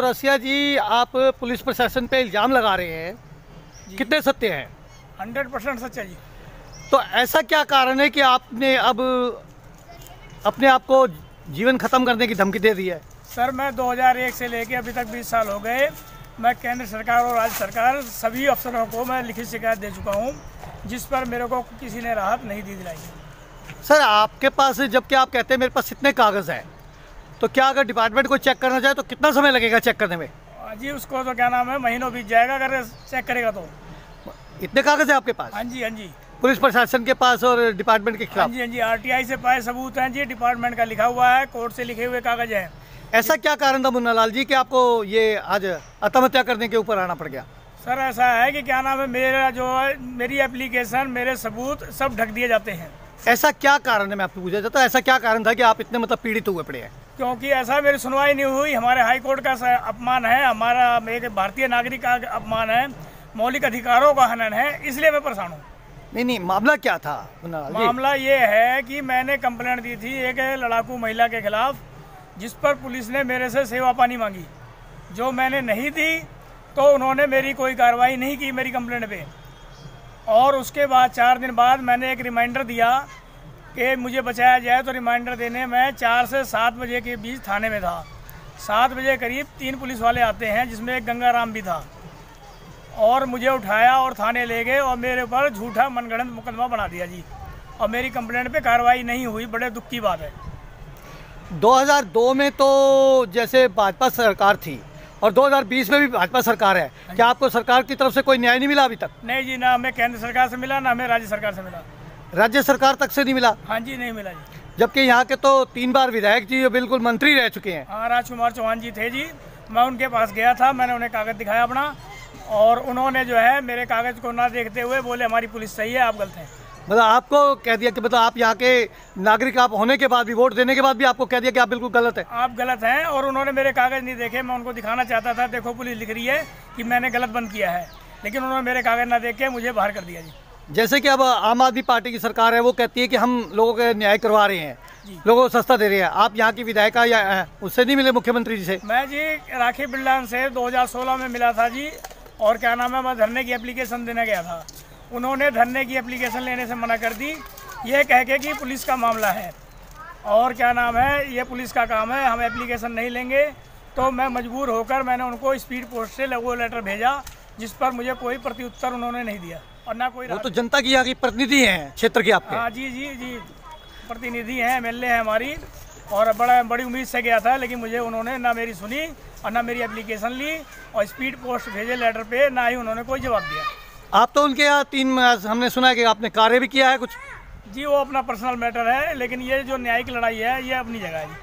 चौरसिया जी, आप पुलिस प्रशासन पे इल्ज़ाम लगा रहे हैं, कितने सत्य हैं? 100% सच है जी। तो ऐसा क्या कारण है कि आपने अब अपने आप को जीवन खत्म करने की धमकी दे दी है? सर, मैं 2001 से लेके अभी तक 20 साल हो गए। मैं केंद्र सरकार और राज्य सरकार सभी अफसरों को मैं लिखित शिकायत दे चुका हूँ, जिस पर मेरे को किसी ने राहत नहीं दी दिलाई। सर, आपके पास जबकि आप कहते हैं मेरे पास इतने कागज़ हैं, तो क्या अगर डिपार्टमेंट को चेक करना चाहे तो कितना समय लगेगा चेक करने में? जी, उसको तो क्या नाम है, महीनों बीत जाएगा अगर चेक करेगा तो। इतने कागज़ हैं आपके पास? हाँ जी, हाँ जी। पुलिस प्रशासन के पास और डिपार्टमेंट के हाँ खिलाफ? जी, हाँ जी। RTI से पाए सबूत हैं जी, डिपार्टमेंट का लिखा हुआ है, कोर्ट से लिखे हुए कागज हैं। ऐसा क्या कारण था मुन्ना लाल जी कि आपको ये आज आत्महत्या करने के ऊपर आना पड़ गया? सर, ऐसा है कि क्या नाम है, मेरा जो है, मेरी एप्लीकेशन, मेरे सबूत सब ढक दिए जाते हैं। ऐसा क्या कारण है, मैं आपको पूछा जाता, ऐसा क्या कारण था कि आप इतने पीड़ित हुए पड़े हैं? क्योंकि ऐसा मेरी सुनवाई नहीं हुई। हमारे हाई कोर्ट का अपमान है, हमारा एक भारतीय नागरिक का अपमान है, मौलिक अधिकारों का हनन है, इसलिए मैं परेशान हूँ। नहीं, मामला क्या था मुन्ना लाल जी? मामला ये है कि मैंने कंप्लेंट दी थी एक लड़ाकू महिला के खिलाफ, जिस पर पुलिस ने मेरे से सेवा पानी मांगी, जो मैंने नहीं दी, तो उन्होंने मेरी कोई कार्रवाई नहीं की मेरी कंप्लेंट पे। और उसके बाद 4 दिन बाद मैंने एक रिमाइंडर दिया कि मुझे बचाया जाए, तो रिमाइंडर देने में 4 से 7 बजे के बीच थाने में था। 7 बजे करीब 3 पुलिस वाले आते हैं, जिसमें एक गंगाराम भी था, और मुझे उठाया और थाने ले गए और मेरे ऊपर झूठा मनगढ़ंत मुकदमा बना दिया जी। और मेरी कंप्लेंट पे कार्रवाई नहीं हुई, बड़े दुख की बात है। 2002 में तो जैसे भाजपा सरकार थी और 2020 में भी भाजपा सरकार है, क्या आपको सरकार की तरफ से कोई न्याय नहीं मिला अभी तक? नहीं जी, ना हमें केंद्र सरकार से मिला, ना हमें राज्य सरकार से मिला। राज्य सरकार तक से नहीं मिला? हाँ जी, नहीं मिला जी। जबकि यहाँ के तो 3 बार विधायक जी बिल्कुल मंत्री रह चुके हैं। हाँ, राजकुमार चौहान जी थे जी। मैं उनके पास गया था, मैंने उन्हें कागज दिखाया अपना, और उन्होंने जो है मेरे कागज को ना देखते हुए बोले हमारी पुलिस सही है, आप गलत हैं। आपको कह दिया कि आप यहाँ के नागरिक आप होने के बाद भी, वोट देने के बाद भी आपको कह दिया कि आप बिल्कुल गलत है? आप गलत हैं। और उन्होंने मेरे कागज नहीं देखे। मैं उनको दिखाना चाहता था, देखो पुलिस लिख रही है कि मैंने गलत बंद किया है, लेकिन उन्होंने मेरे कागज ना देख के मुझे बाहर कर दिया जी। जैसे कि अब आम आदमी पार्टी की सरकार है, वो कहती है कि हम लोगों के न्याय करवा रहे हैं, लोगों को सस्ता दे रहे हैं। आप यहाँ की विधायिका या उससे नहीं मिले, मुख्यमंत्री जी से? मैं जी राखी बिल्लान से 2016 में मिला था जी। और क्या नाम है, मैं धरने की एप्लीकेशन देने गया था। उन्होंने धरने की एप्लीकेशन लेने से मना कर दी, ये कह के कि पुलिस का मामला है और क्या नाम है, ये पुलिस का काम है, हम एप्लीकेशन नहीं लेंगे। तो मैं मजबूर होकर मैंने उनको स्पीड पोस्ट से वो लेटर भेजा, जिस पर मुझे कोई प्रत्युत्तर उन्होंने नहीं दिया और ना कोई। वो तो जनता की यहाँ की प्रतिनिधि हैं क्षेत्र के आपके? हाँ जी जी जी, प्रतिनिधि हैं, MLA हैं हमारी। और बड़ी उम्मीद से गया था, लेकिन मुझे उन्होंने ना मेरी सुनी और ना मेरी एप्लीकेशन ली, और स्पीड पोस्ट भेजे लेटर पे, ना ही उन्होंने कोई जवाब दिया। आप तो उनके यहाँ 3, हमने सुना है कि आपने कार्य भी किया है कुछ? जी, वो अपना पर्सनल मैटर है, लेकिन ये जो न्यायिक लड़ाई है ये अपनी जगह है जी।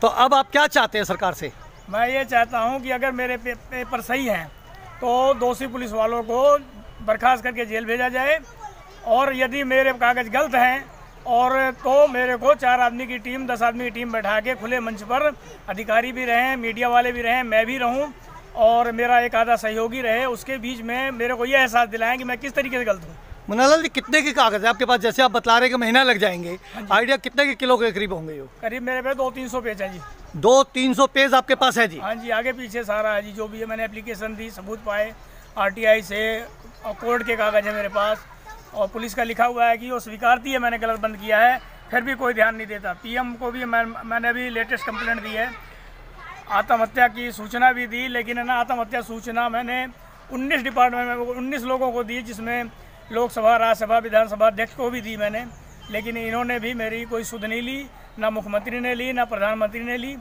तो अब आप क्या चाहते हैं सरकार से? मैं ये चाहता हूँ कि अगर मेरे पेपर सही हैं तो दोषी पुलिस वालों को बर्खास्त करके जेल भेजा जाए, और यदि मेरे कागज गलत हैं और तो मेरे को 4 आदमी की टीम, 10 आदमी की टीम बैठा के खुले मंच पर अधिकारी भी रहें, मीडिया वाले भी रहें, मैं भी रहूं, और मेरा एक आधा सहयोगी रहे, उसके बीच में मेरे को ये एहसास दिलाएं कि मैं किस तरीके से गलत हूँ। मुन्ना लाल जी, कितने के कागज है आपके पास? जैसे आप बता रहे हैं कि महीना लग जाएंगे, आइडिया कितने के किलो के करीब होंगे? करीब मेरे पे 200-300 पेज है जी। 200-300 पेज आपके पास है जी? हाँ जी, आगे पीछे सारा है जी, जो भी है। मैंने एप्लीकेशन दी, सबूत पाए RTI से, और कोर्ट के कागज है मेरे पास, और पुलिस का लिखा हुआ है कि वो स्वीकारती है मैंने गलत बंद किया है, फिर भी कोई ध्यान नहीं देता। PM को भी मैंने अभी लेटेस्ट कंप्लेंट दी है, आत्महत्या की सूचना भी दी, लेकिन है ना, आत्महत्या सूचना मैंने 19 डिपार्टमेंट में 19 लोगों को दी, जिसमें लोकसभा, राज्यसभा, विधानसभा अध्यक्ष को भी दी मैंने, लेकिन इन्होंने भी मेरी कोई सुध नहीं ली, ना मुख्यमंत्री ने ली, ना प्रधानमंत्री ने ली,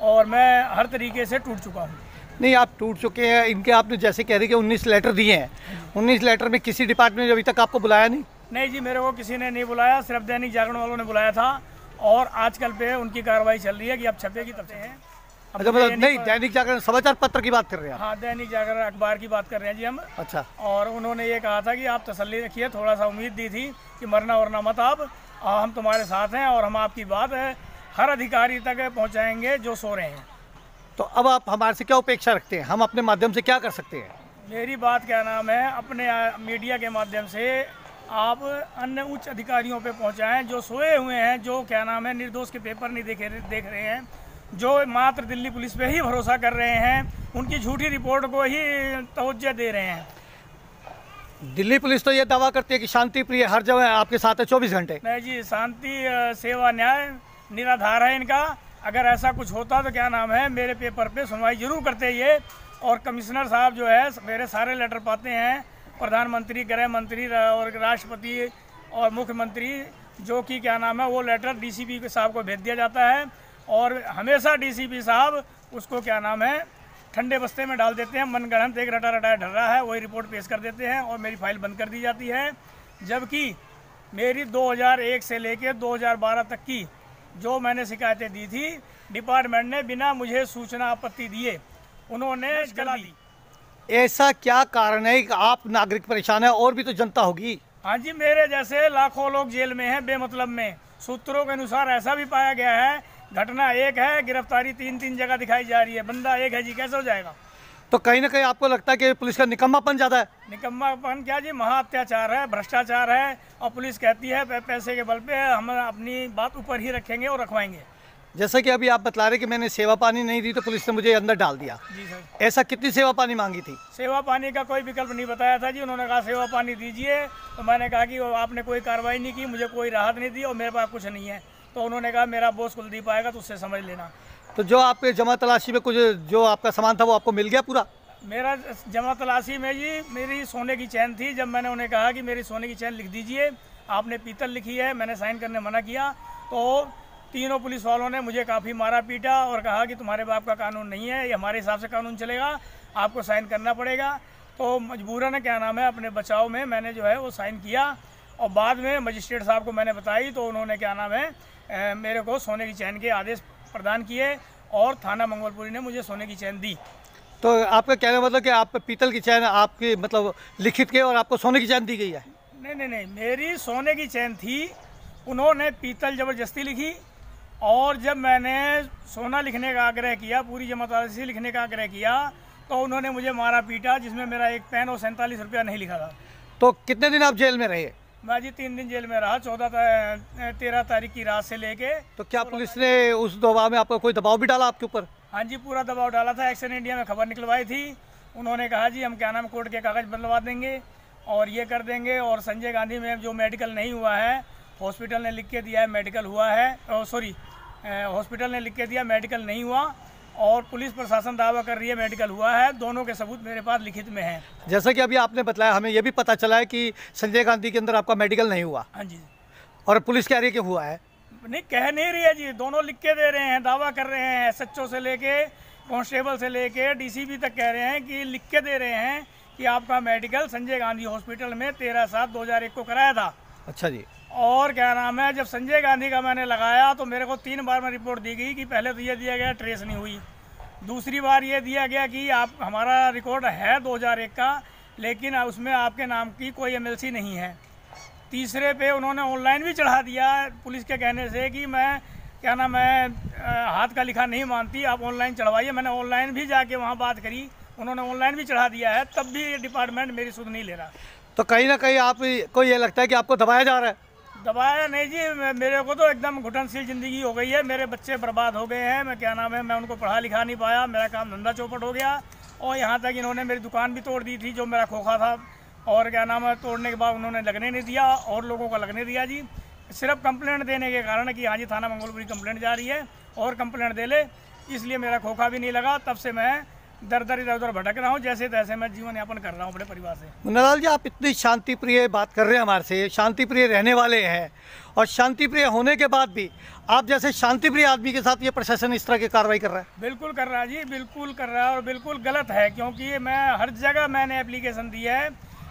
और मैं हर तरीके से टूट चुका हूँ। नहीं, आप टूट चुके हैं। इनके आपने जैसे कह रहे कि 19 लेटर दिए हैं, 19 लेटर में किसी डिपार्टमेंट ने अभी तक आपको बुलाया नहीं? नहीं जी, मेरे को किसी ने नहीं बुलाया, सिर्फ दैनिक जागरण वालों ने बुलाया था, और आजकल पे उनकी कार्रवाई चल रही है कि अब छपे की तब से हैं। अच्छा, नहीं, दैनिक जागरण समाचार पत्र की बात कर रहे हैं? हाँ, दैनिक जागरण अखबार की बात कर रहे हैं जी हम। अच्छा। और उन्होंने ये कहा था कि आप तसल्ली रखिए, थोड़ा सा उम्मीद दी थी कि मरना वरना मत आप, हम तुम्हारे साथ हैं, और हम आपकी बात हर अधिकारी तक पहुँचाएंगे जो सो रहे हैं। तो अब आप हमारे से क्या अपेक्षा रखते हैं? हम अपने माध्यम से क्या कर सकते हैं? मेरी बात क्या नाम है, अपने मीडिया के माध्यम से आप अन्य उच्च अधिकारियों पे पहुंचाएं जो सोए हुए हैं, जो क्या नाम है, निर्दोष के पेपर नहीं देख रहे हैं, जो मात्र दिल्ली पुलिस पे ही भरोसा कर रहे हैं, उनकी झूठी रिपोर्ट को ही तवज्जो दे रहे हैं। दिल्ली पुलिस तो ये दावा करती है कि शांति प्रिय हर जगह आपके साथ है 24 घंटे। नहीं जी, शांति सेवा न्याय निराधार है इनका। अगर ऐसा कुछ होता तो क्या नाम है, मेरे पेपर पे सुनवाई जरूर करते ये। और कमिश्नर साहब जो है मेरे सारे लेटर पाते हैं, प्रधानमंत्री, गृह मंत्री और राष्ट्रपति और मुख्यमंत्री, जो कि क्या नाम है वो लेटर डीसीपी साहब को भेज दिया जाता है। और हमेशा डीसीपी साहब उसको क्या नाम है ठंडे बस्ते में डाल देते हैं। मनगढ़ंत एक रटा रटाया ढल रहा है, वही रिपोर्ट पेश कर देते हैं और मेरी फाइल बंद कर दी जाती है। जबकि मेरी 2001 से लेकर 2012 तक की जो मैंने शिकायतें दी थी, डिपार्टमेंट ने बिना मुझे सूचना आपत्ति दिए उन्होंने जला दी। ऐसा क्या कारण है कि आप नागरिक परेशान है, और भी तो जनता होगी? हाँ जी, मेरे जैसे लाखों लोग जेल में हैं बेमतलब में। सूत्रों के अनुसार ऐसा भी पाया गया है, घटना एक है, गिरफ्तारी 3 जगह दिखाई जा रही है। बंदा एक है जी, कैसे हो जाएगा? तो कहीं ना कहीं आपको लगता है कि पुलिस का निकम्मापन ज्यादा है? निकम्मापन क्या जी, महा अत्याचार है, भ्रष्टाचार है। और पुलिस कहती है पैसे के बल पे हम अपनी बात ऊपर ही रखेंगे और रखवाएंगे। जैसा कि अभी आप बता रहे कि मैंने सेवा पानी नहीं दी तो पुलिस ने मुझे अंदर डाल दिया। जी सर। ऐसा कितनी सेवा पानी मांगी थी? सेवा पानी का कोई विकल्प नहीं बताया था जी। उन्होंने कहा सेवा पानी दीजिए, तो मैंने कहा कि आपने कोई कार्रवाई नहीं की, मुझे कोई राहत नहीं दी और मेरे पास कुछ नहीं है। तो उन्होंने कहा मेरा बॉस कुलदीप आएगा तो उससे समझ लेना। तो जो आपके जमा तलाशी में कुछ जो आपका सामान था वो आपको मिल गया पूरा? मेरा जमा तलाशी में जी मेरी सोने की चैन थी। जब मैंने उन्हें कहा कि मेरी सोने की चैन लिख दीजिए, आपने पीतल लिखी है, मैंने साइन करने मना किया, तो तीनों पुलिस वालों ने मुझे काफ़ी मारा पीटा और कहा कि तुम्हारे बाप का कानून नहीं है, ये हमारे हिसाब से कानून चलेगा, आपको साइन करना पड़ेगा। तो मजबूरन क्या नाम है अपने बचाव में मैंने जो है वो साइन किया। और बाद में मजिस्ट्रेट साहब को मैंने बताई तो उन्होंने क्या नाम है मेरे को सोने की चैन के आदेश प्रदान किए और थाना मंगोलपुरी ने मुझे सोने की चैन दी। तो आपका कहना मतलब कि आप पीतल की चैन आपकी मतलब लिखित के और आपको सोने की चैन दी गई है? नहीं, मेरी सोने की चैन थी, उन्होंने पीतल ज़बरदस्ती लिखी। और जब मैंने सोना लिखने का आग्रह किया, पूरी जमा तलाशी लिखने का आग्रह किया, तो उन्होंने मुझे मारा पीटा, जिसमें मेरा एक पेन और 47 रुपया नहीं लिखा था। तो कितने दिन आप जेल में रहे? मैं जी 3 दिन जेल में रहा, 13 तारीख की रात से लेके। तो क्या पुलिस ने उस दबाव में आपको कोई दबाव भी डाला आपके ऊपर? हाँ जी, पूरा दबाव डाला था। एक्शन इंडिया में खबर निकलवाई थी। उन्होंने कहा जी हम क्या नाम कोर्ट के कागज़ बदलवा देंगे और ये कर देंगे। और संजय गांधी में जो मेडिकल नहीं हुआ है, हॉस्पिटल ने लिख के दिया है मेडिकल हुआ है, हॉस्पिटल ने लिख के दिया मेडिकल नहीं हुआ, और पुलिस प्रशासन दावा कर रही है मेडिकल हुआ है। दोनों के सबूत मेरे पास लिखित में हैं। जैसा कि अभी आपने बताया, हमें यह भी पता चला है कि संजय गांधी के अंदर आपका मेडिकल नहीं हुआ। हाँ जी। और पुलिस कह रही है कि हुआ है। नहीं, कह नहीं रही है जी, दोनों लिख के दे रहे हैं, दावा कर रहे हैं। SHO से लेके कांस्टेबल से लेके DCP तक कह रहे हैं कि लिख के दे रहे हैं कि आपका मेडिकल संजय गांधी हॉस्पिटल में 13/7/2001 को कराया था। अच्छा जी। और क्या नाम है, जब संजय गांधी का मैंने लगाया तो मेरे को 3 बार में रिपोर्ट दी गई कि पहले तो ये दिया गया ट्रेस नहीं हुई, दूसरी बार ये दिया गया कि आप हमारा रिकॉर्ड है 2001 का, लेकिन उसमें आपके नाम की कोई MLC नहीं है। तीसरे पे उन्होंने ऑनलाइन भी चढ़ा दिया पुलिस के कहने से कि मैं क्या नाम है हाथ का लिखा नहीं मानती, आप ऑनलाइन चढ़वाइए। मैंने ऑनलाइन भी जाके वहाँ बात करी, उन्होंने ऑनलाइन भी चढ़ा दिया है, तब भी डिपार्टमेंट मेरी सुध नहीं ले रहा। तो कहीं ना कहीं आपको ये लगता है कि आपको दबाया जा रहा है? दबाया नहीं जी, मेरे को तो एकदम घुटनशील ज़िंदगी हो गई है। मेरे बच्चे बर्बाद हो गए हैं, मैं क्या नाम है मैं उनको पढ़ा लिखा नहीं पाया, मेरा काम धंधा चौपट हो गया। और यहाँ तक इन्होंने मेरी दुकान भी तोड़ दी थी जो मेरा खोखा था, और क्या नाम है तोड़ने के बाद उन्होंने लगने नहीं दिया और लोगों का लगने दिया जी, सिर्फ कंप्लेंट देने के कारण कि हाँ जी थाना मंगोलपुरी कंप्लेंट जा रही है और कंप्लेंट दे ले, इसलिए मेरा खोखा भी नहीं लगा। तब से मैं दर दर इधर उधर भटक रहा हूँ, जैसे तैसे मैं जीवन यापन कर रहा हूँ अपने परिवार से। मुन्नालाल जी, आप इतनी शांति प्रिय बात कर रहे हैं, हमारे से शांति प्रिय रहने वाले हैं, और शांति प्रिय होने के बाद भी आप जैसे शांति प्रिय आदमी के साथ ये प्रशासन इस तरह की कार्रवाई कर रहा है? बिल्कुल कर रहा है जी, बिल्कुल कर रहा है, और बिल्कुल गलत है। क्योंकि मैं हर जगह मैंने एप्लीकेशन दी है।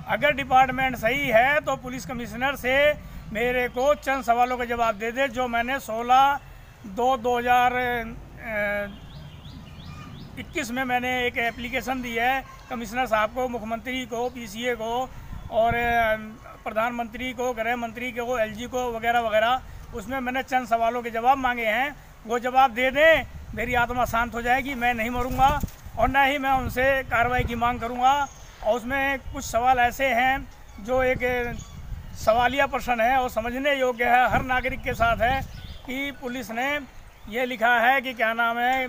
अगर डिपार्टमेंट सही है तो पुलिस कमिश्नर से मेरे को चंद सवालों का जवाब दे दे, जो मैंने 16/2/2021 में मैंने एक एप्लीकेशन दी है कमिश्नर साहब को, मुख्यमंत्री को, PCA को और प्रधानमंत्री को, गृह मंत्री को, LG को वगैरह वगैरह। उसमें मैंने चंद सवालों के जवाब मांगे हैं, वो जवाब दे दें, मेरी आत्मा शांत हो जाएगी, मैं नहीं मरूंगा और ना ही मैं उनसे कार्रवाई की मांग करूंगा। और उसमें कुछ सवाल ऐसे हैं जो एक सवालिया प्रश्न है और समझने योग्य है, हर नागरिक के साथ है कि पुलिस ने ये लिखा है कि क्या नाम है,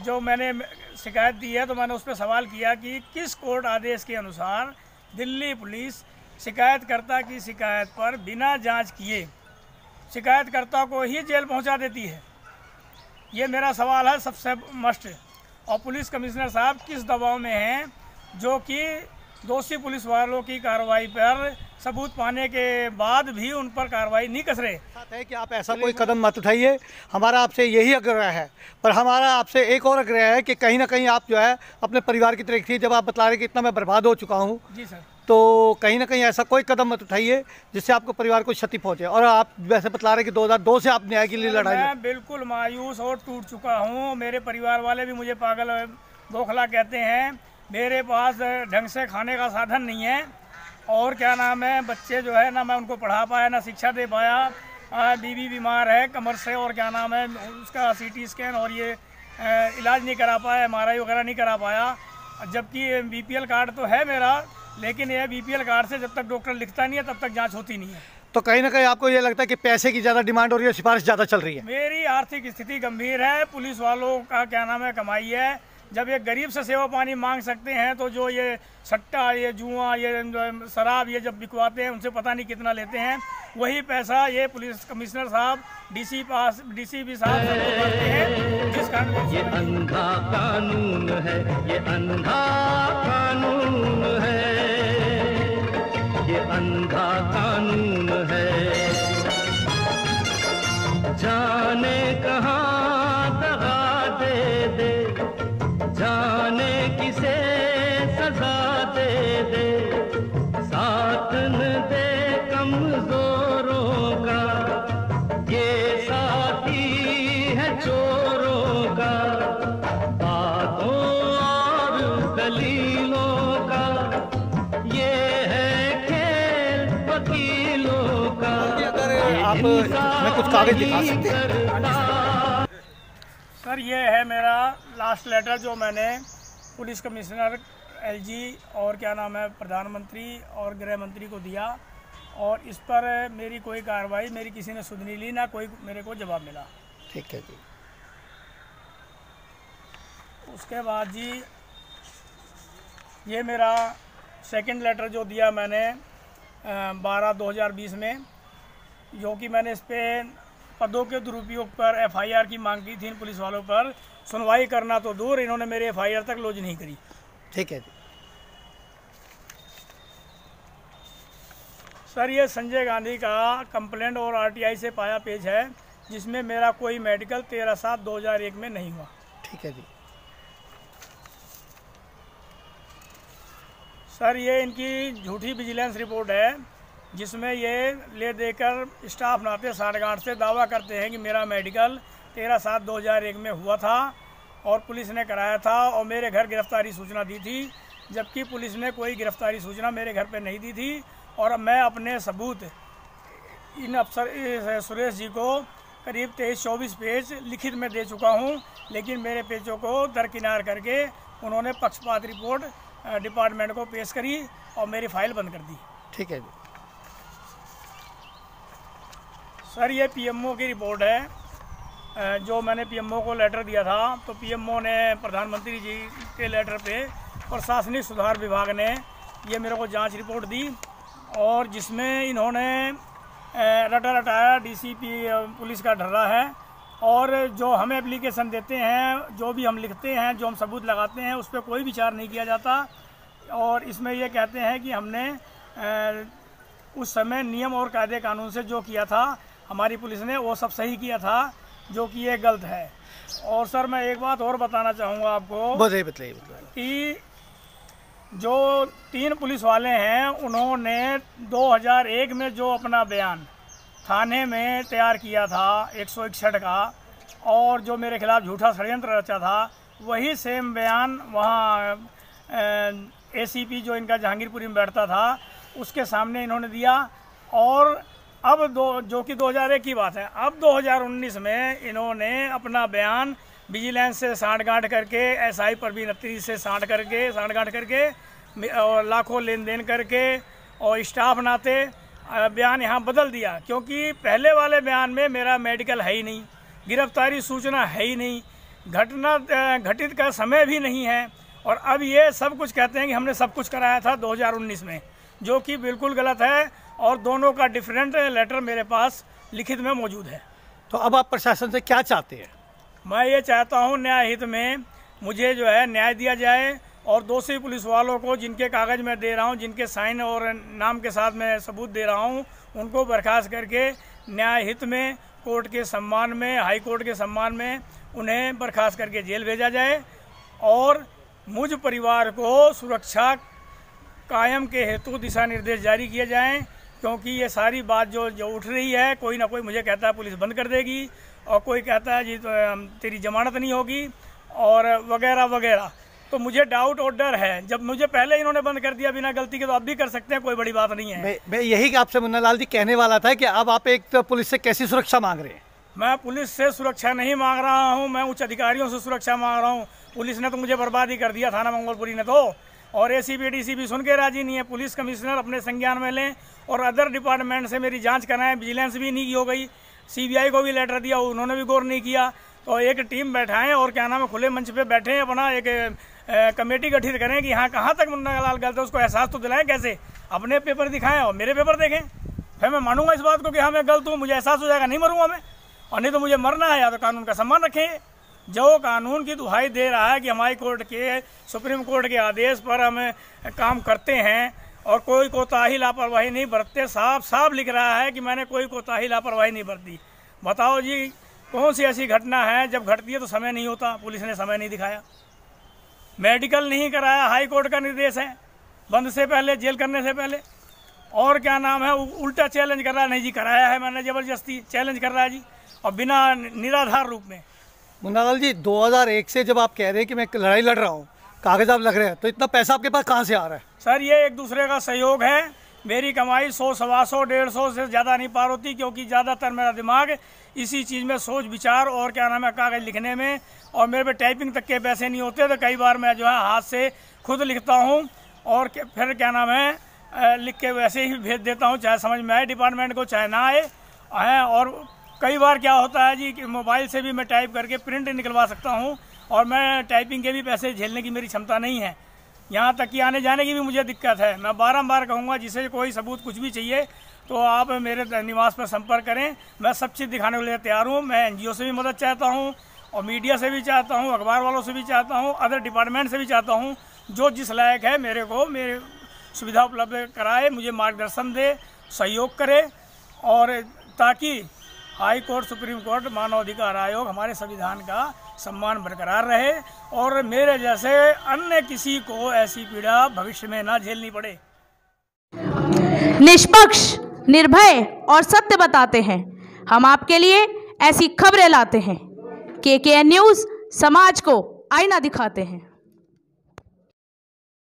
जो मैंने शिकायत दी है तो मैंने उस पर सवाल किया कि किस कोर्ट आदेश के अनुसार दिल्ली पुलिस शिकायतकर्ता की शिकायत पर बिना जांच किए शिकायतकर्ता को ही जेल पहुंचा देती है। ये मेरा सवाल है सबसे मस्ट। और पुलिस कमिश्नर साहब किस दबाव में हैं जो कि दोषी पुलिस वालों की कार्रवाई पर सबूत पाने के बाद भी उन पर कार्रवाई नहीं कस रहे। बात है कि आप ऐसा कोई कदम मत उठाइए, हमारा आपसे यही आग्रह है। पर हमारा आपसे एक और आग्रह है कि कहीं ना कहीं आप जो है अपने परिवार की तरह देखिए। जब आप बता रहे कि इतना मैं बर्बाद हो चुका हूँ, जी सर, तो कहीं ना कहीं ऐसा कोई कदम मत उठाइए जिससे आपको परिवार को क्षति पहुंचे। और आप वैसे बतला रहे कि 2002 से आप न्याय के लिए लड़ाई। मैं बिल्कुल मायूस और टूट चुका हूँ। मेरे परिवार वाले भी मुझे पागल बौखला कहते हैं। मेरे पास ढंग से खाने का साधन नहीं है और क्या नाम है, बच्चे जो है ना मैं उनको पढ़ा पाया ना शिक्षा दे पाया। बीवी बीमार है कमर से और क्या नाम है उसका सीटी स्कैन और ये इलाज नहीं करा पाया, MRI वगैरह नहीं करा पाया। जबकि BPL कार्ड तो है मेरा, लेकिन ये BPL कार्ड से जब तक डॉक्टर लिखता नहीं है तब तक जांच होती नहीं है। तो कहीं ना कहीं आपको ये लगता है कि पैसे की ज़्यादा डिमांड हो रही है, सिफारिश ज़्यादा चल रही है। मेरी आर्थिक स्थिति गंभीर है। पुलिस वालों का क्या नाम है कमाई है। जब ये गरीब से सेवा पानी मांग सकते हैं तो जो ये सट्टा, ये जुआ, ये शराब ये जब बिकवाते हैं उनसे पता नहीं कितना लेते हैं। वही पैसा ये पुलिस कमिश्नर साहब, DCP साहब सबको करते हैं। जिस कारण ये अंधा कानून है, ये अंधा कानून है, ये अंधा कानून है। जाने कहाँ दगा दे दे, जाने किसे सजा दे दे, साथ न दे कमजोरों का, ये साथी है चोरों का, बातों और दलीलों का, ये है खेल वकीलों का। अगर आप इसमें कुछ कागज दिखा सकते हैं। सर, ये है मेरा लास्ट लेटर जो मैंने पुलिस कमिश्नर LG और क्या नाम है प्रधानमंत्री और गृह मंत्री को दिया और इस पर मेरी कोई कार्रवाई मेरी किसी ने सुध नहीं ली, ना कोई मेरे को जवाब मिला। ठीक है जी। उसके बाद जी ये मेरा सेकंड लेटर जो दिया मैंने 12/2020 में, जो कि मैंने इस पर पदों के दुरुपयोग पर FIR की मांग की थी इन पुलिस वालों पर। सुनवाई करना तो दूर, इन्होंने मेरे FIR तक लॉन्च नहीं करी। ठीक है जी। सर, ये संजय गांधी का कंप्लेंट और RTI से पाया पेज है जिसमें मेरा कोई मेडिकल 13/7/2001 में नहीं हुआ। ठीक है जी। सर, ये इनकी झूठी विजिलेंस रिपोर्ट है जिसमें ये ले देकर स्टाफ नाते साठगांठ से दावा करते हैं कि मेरा मेडिकल 13/7/2001 में हुआ था और पुलिस ने कराया था और मेरे घर गिरफ्तारी सूचना दी थी, जबकि पुलिस ने कोई गिरफ्तारी सूचना मेरे घर पे नहीं दी थी। और मैं अपने सबूत इन अफसर सुरेश जी को करीब 23-24 पेज लिखित में दे चुका हूं, लेकिन मेरे पेजों को दरकिनार करके उन्होंने पक्षपात रिपोर्ट डिपार्टमेंट को पेश करी और मेरी फाइल बंद कर दी। ठीक है जी। सर, ये PMO की रिपोर्ट है जो मैंने PMO को लेटर दिया था, तो PMO ने प्रधानमंत्री जी के लेटर पे प्रशासनिक सुधार विभाग ने ये मेरे को जांच रिपोर्ट दी और जिसमें इन्होंने रटा रटाया DCP पुलिस का ढर्रा है और जो हमें एप्लीकेशन देते हैं, जो भी हम लिखते हैं, जो हम सबूत लगाते हैं, उस पर कोई विचार नहीं किया जाता। और इसमें ये कहते हैं कि हमने उस समय नियम और कायदे कानून से जो किया था हमारी पुलिस ने वो सब सही किया था, जो कि ये गलत है। और सर, मैं एक बात और बताना चाहूँगा आपको। बताइए। कि जो 3 पुलिस वाले हैं उन्होंने 2001 में जो अपना बयान थाने में तैयार किया था 161 का और जो मेरे खिलाफ झूठा षड्यंत्र रचा था, वही सेम बयान वहाँ ACP जो इनका जहांगीरपुरी में बैठता था उसके सामने इन्होंने दिया। और अब जो कि 2001 की बात है, अब 2019 में इन्होंने अपना बयान विजिलेंस से सांठगांठ करके, SI परवीन अत्री से सांठगांठ करके और लाखों लेन देन करके और स्टाफ नाते बयान यहाँ बदल दिया, क्योंकि पहले वाले बयान में मेरा मेडिकल है ही नहीं, गिरफ्तारी सूचना है ही नहीं, घटना घटित का समय भी नहीं है, और अब ये सब कुछ कहते हैं कि हमने सब कुछ कराया था 2019 में, जो कि बिल्कुल गलत है। और दोनों का डिफरेंट लेटर मेरे पास लिखित में मौजूद है। तो अब आप प्रशासन से क्या चाहते हैं? मैं ये चाहता हूँ न्याय हित में मुझे जो है न्याय दिया जाए, और दोषी पुलिस वालों को जिनके कागज़ मैं दे रहा हूँ, जिनके साइन और नाम के साथ मैं सबूत दे रहा हूँ, उनको बर्खास्त करके न्याय हित में कोर्ट के सम्मान में, हाई कोर्ट के सम्मान में उन्हें बर्खास्त करके जेल भेजा जाए, और मुझ परिवार को सुरक्षा कायम के हेतु दिशा निर्देश जारी किए जाएं, क्योंकि ये सारी बात जो उठ रही है, कोई ना कोई मुझे कहता है पुलिस बंद कर देगी, और कोई कहता है जी तो तेरी जमानत नहीं होगी, और वगैरह वगैरह। तो मुझे डाउट और डर है, जब मुझे पहले इन्होंने बंद कर दिया बिना गलती के, तो अब भी कर सकते हैं, कोई बड़ी बात नहीं है। मैं यही आपसे मुन्ना लाल जी कहने वाला था कि अब आप एक तो पुलिस से कैसी सुरक्षा मांग रहे हैं? मैं पुलिस से सुरक्षा नहीं मांग रहा हूं, मैं उच्च अधिकारियों से सुरक्षा मांग रहा हूं। पुलिस ने तो मुझे बर्बाद ही कर दिया, थाना मंगोलपुरी ने तो, और एसीपी डीसीपी सुन के राजी नहीं है। पुलिस कमिश्नर अपने संज्ञान में लें, और अदर डिपार्टमेंट से मेरी जांच कराएं। विजिलेंस भी नहीं की हो गई, सीबीआई को भी लेटर दिया, उन्होंने भी गौर नहीं किया। तो एक टीम बैठाएं और क्या नाम है, खुले मंच पे बैठें, अपना एक कमेटी गठित करें कि हाँ कहाँ तक मुन्ना लाल गलत है, उसको एहसास तो दिलाएं। कैसे अपने पेपर दिखाएं और मेरे पेपर देखें, फिर मैं मानूंगा इस बात को कि हाँ मैं गलत हूँ, मुझे एहसास हो जाएगा, नहीं मरूंगा मैं। और नहीं तो मुझे मरना है, या तो कानून का सम्मान रखें। जो कानून की दुहाई दे रहा है कि हम हाई कोर्ट के, सुप्रीम कोर्ट के आदेश पर हम काम करते हैं और कोई कोताही लापरवाही नहीं बरतते, साफ साफ लिख रहा है कि मैंने कोई कोताही लापरवाही नहीं बरती। बताओ जी, कौन सी ऐसी घटना है जब घटती है तो समय नहीं होता? पुलिस ने समय नहीं दिखाया, मेडिकल नहीं कराया, हाई कोर्ट का निर्देश है बंद से पहले, जेल करने से पहले। और क्या नाम है, उल्टा चैलेंज कर रहा है, नहीं जी कराया है मैंने, जबरदस्ती चैलेंज कर रहा है जी, और बिना निराधार रूप में। मुन्ना लाल जी, 2001 से जब आप कह रहे हैं कि मैं लड़ाई लड़ रहा हूँ, कागज आप लग रहे हैं, तो इतना पैसा आपके पास कहाँ से आ रहा है? सर ये एक दूसरे का सहयोग है। मेरी कमाई 100, 125, 150 से ज़्यादा नहीं पार होती, क्योंकि ज़्यादातर मेरा दिमाग इसी चीज़ में, सोच विचार और क्या नाम है कागज़ लिखने में, और मेरे पे टाइपिंग तक के पैसे नहीं होते। तो कई बार मैं जो है हाथ से खुद लिखता हूँ, और फिर क्या नाम है लिख के वैसे ही भेज देता हूँ, चाहे समझ में आए डिपार्टमेंट को चाहे ना आए। और कई बार क्या होता है जी कि मोबाइल से भी मैं टाइप करके प्रिंट निकलवा सकता हूँ, और मैं टाइपिंग के भी पैसे झेलने की मेरी क्षमता नहीं है, यहाँ तक कि आने जाने की भी मुझे दिक्कत है। मैं बारंबार कहूँगा, जिसे कोई सबूत कुछ भी चाहिए तो आप मेरे निवास पर संपर्क करें, मैं सब चीज़ दिखाने के लिए तैयार हूँ। मैं एनजीओ से भी मदद चाहता हूँ, और मीडिया से भी चाहता हूँ, अखबार वालों से भी चाहता हूँ, अदर डिपार्टमेंट से भी चाहता हूँ। जो जिस लायक है मेरे को मेरे सुविधा उपलब्ध कराए, मुझे मार्गदर्शन दे, सहयोग करे, और ताकि हाई कोर्ट, सुप्रीम कोर्ट, मानव अधिकार आयोग, हमारे संविधान का सम्मान बरकरार रहे, और मेरे जैसे अन्य किसी को ऐसी पीड़ा भविष्य में ना झेलनी पड़े। निष्पक्ष, निर्भय और सत्य बताते हैं। हम आपके लिए ऐसी खबरें लाते हैं। KKN न्यूज़ समाज को आईना दिखाते हैं।